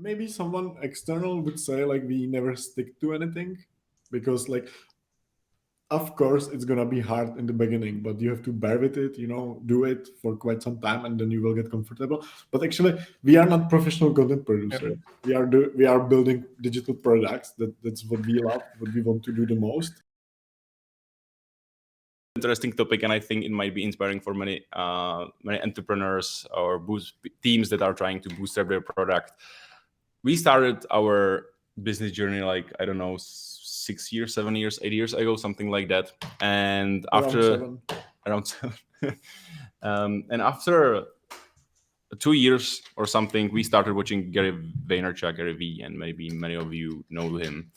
maybe someone external would say like we never stick to anything because like of course it's gonna be hard in the beginning, but you have to bear with it, do it for quite some time and then you will get comfortable. But actually we are not professional content producers. We are building digital products. That's what we love, what we want to do the most. Interesting topic, and I think it might be inspiring for many entrepreneurs or teams that are trying to bootstrap their product. We started our business journey like, I don't know, 6 years, 7 years, 8 years ago, something like that. And around seven. And after 2 years or something, we started watching Gary Vaynerchuk, Gary V, and maybe many of you know him.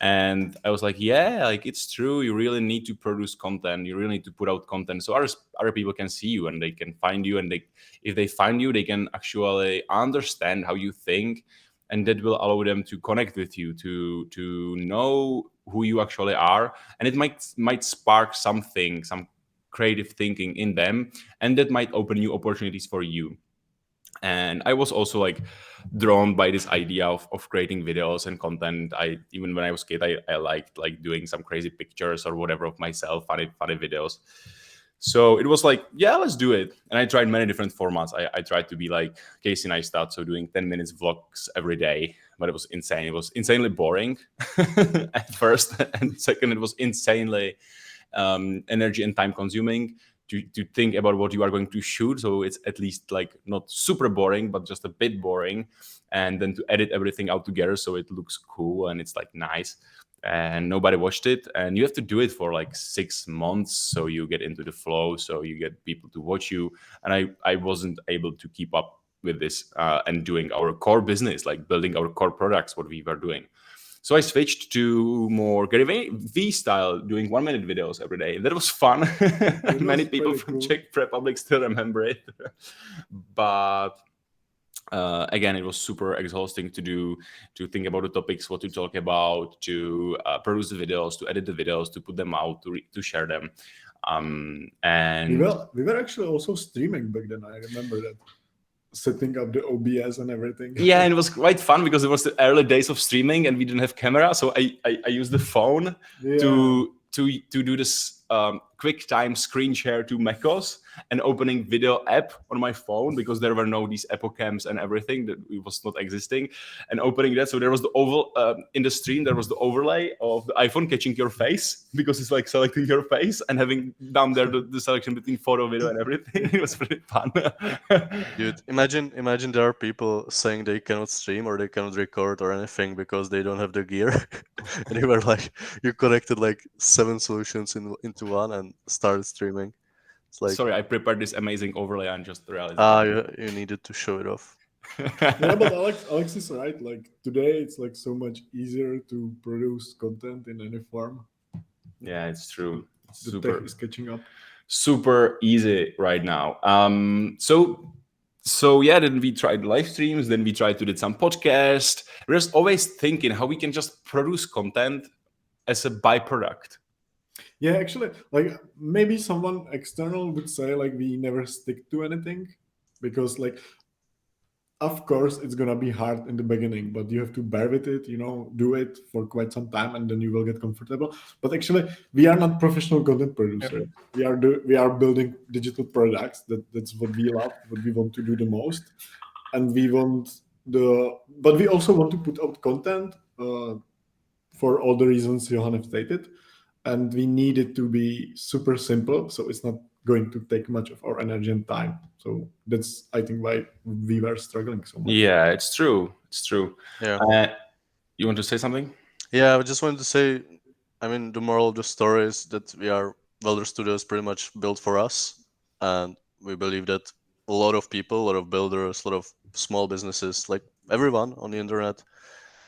And I was like, yeah, like it's true. You really need to produce content. You really need to put out content so other people can see you and they can find you. And if they find you, they can actually understand how you think, and that will allow them to connect with you, to know who you actually are, and it might spark something, some creative thinking in them, and that might open new opportunities for you. And I was also like drawn by this idea of creating videos and content. Even when I was a kid, I liked like doing some crazy pictures or whatever of myself, funny videos. So it was like, yeah, let's do it. And I tried many different formats. I tried to be like Casey Neistat, so doing 10 minutes vlogs every day, but it was insane. It was insanely boring at first, and second, it was insanely energy and time consuming to think about what you are going to shoot. So it's at least like not super boring, but just a bit boring. And then to edit everything out together so it looks cool and it's like nice. And nobody watched it. And you have to do it for like 6 months so you get into the flow, so you get people to watch you. And I wasn't able to keep up with this and doing our core business, like building our core products, what we were doing. So I switched to more Gary V style, doing 1-minute videos every day. That was fun. Many people from Czech Republic still remember it. But again, it was super exhausting to think about the topics, what to talk about, to produce the videos, to edit the videos, to put them out, to share them. And we were actually also streaming back then. I remember that. Setting up the OBS and everything. Yeah, and it was quite fun because it was the early days of streaming and we didn't have camera, so I used the phone to do this quick time screen share to MacOS and opening video app on my phone, because there were no these Apple cams and everything, that it was not existing, and opening that. So there was the in the stream there was the overlay of the iPhone catching your face, because it's like selecting your face, and having down there the selection between photo, video, and everything. It was pretty fun. Dude, imagine there are people saying they cannot stream or they cannot record or anything because they don't have the gear. And you were like, you connected like 7 solutions into one and started streaming. It's like, sorry, I prepared this amazing overlay and just realized you needed to show it off. Yeah, but Alex is right. Like today, it's like so much easier to produce content in any form. Yeah, it's true. The tech is catching up. Super easy right now. So yeah, then we tried live streams, then we tried to do some podcast. We're just always thinking how we can just produce content as a byproduct. Yeah, actually, like maybe someone external would say like we never stick to anything because like of course it's gonna be hard in the beginning, but you have to bear with it, do it for quite some time and then you will get comfortable. But actually we are not professional content producers. We are building digital products. That's what we love, what we want to do the most. And but we also want to put out content for all the reasons Johan have stated. And we need it to be super simple, so it's not going to take much of our energy and time. So that's, I think, why we were struggling so much. Yeah, it's true. Yeah. You want to say something? Yeah, I just wanted to say, I mean, the moral of the story is that Welder Studio is pretty much built for us. And we believe that a lot of people, a lot of builders, a lot of small businesses, like everyone on the internet,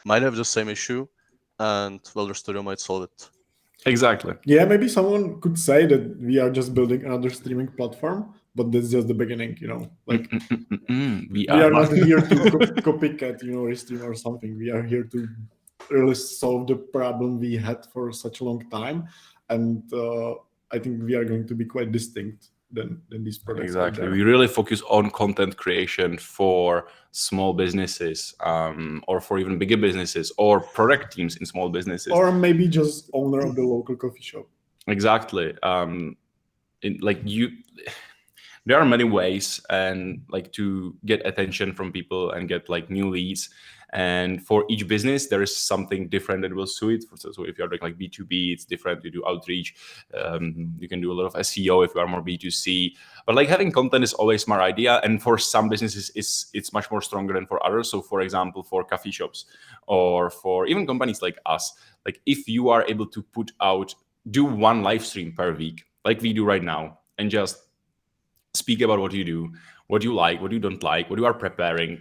might have the same issue, and Welder Studio might solve it. Exactly. Yeah, maybe someone could say that we are just building another streaming platform, but that's just the beginning, Like we are not here to copycat, Restream or something. We are here to really solve the problem we had for such a long time, and I think we are going to be quite distinct than these products. Exactly. We really focus on content creation for small businesses, or for even bigger businesses, or product teams in small businesses, or maybe just owner of the local coffee shop. Exactly. There are many ways and like to get attention from people and get like new leads. And for each business, there is something different that will suit. So if you're doing like B2B, it's different. You do outreach. You can do a lot of SEO if you are more B2C. But like having content is always a smart idea. And for some businesses, it's much more stronger than for others. So for example, for coffee shops or for even companies like us, like if you are able to do one live stream per week, like we do right now, and just speak about what you do, what you like, what you don't like, what you are preparing,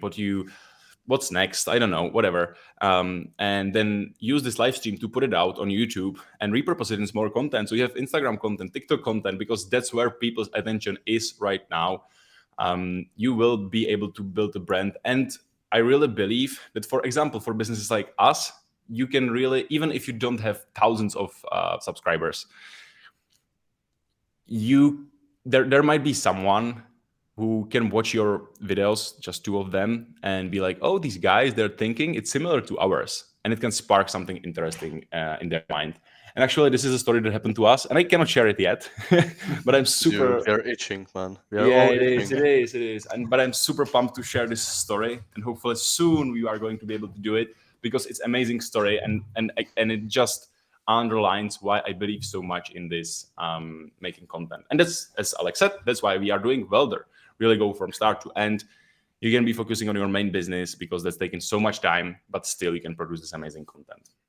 what's next, I don't know, whatever. And then use this live stream to put it out on YouTube and repurpose it in more content. So you have Instagram content, TikTok content, because that's where people's attention is right now. You will be able to build a brand. And I really believe that, for example, for businesses like us, you can really, even if you don't have thousands of subscribers, there might be someone who can watch your videos, just 2 of them, and be like, oh, these guys, they're thinking it's similar to ours. And it can spark something interesting in their mind. And actually, this is a story that happened to us, and I cannot share it yet, but I'm super... We are itching, man. We are Yeah, all it itching. is. But I'm super pumped to share this story, and hopefully soon we are going to be able to do it, because it's amazing story, and it just underlines why I believe so much in this making content. And that's, as Alex said, that's why we are doing Welder. Really go from start to end. You can be focusing on your main business because that's taking so much time, but still you can produce this amazing content.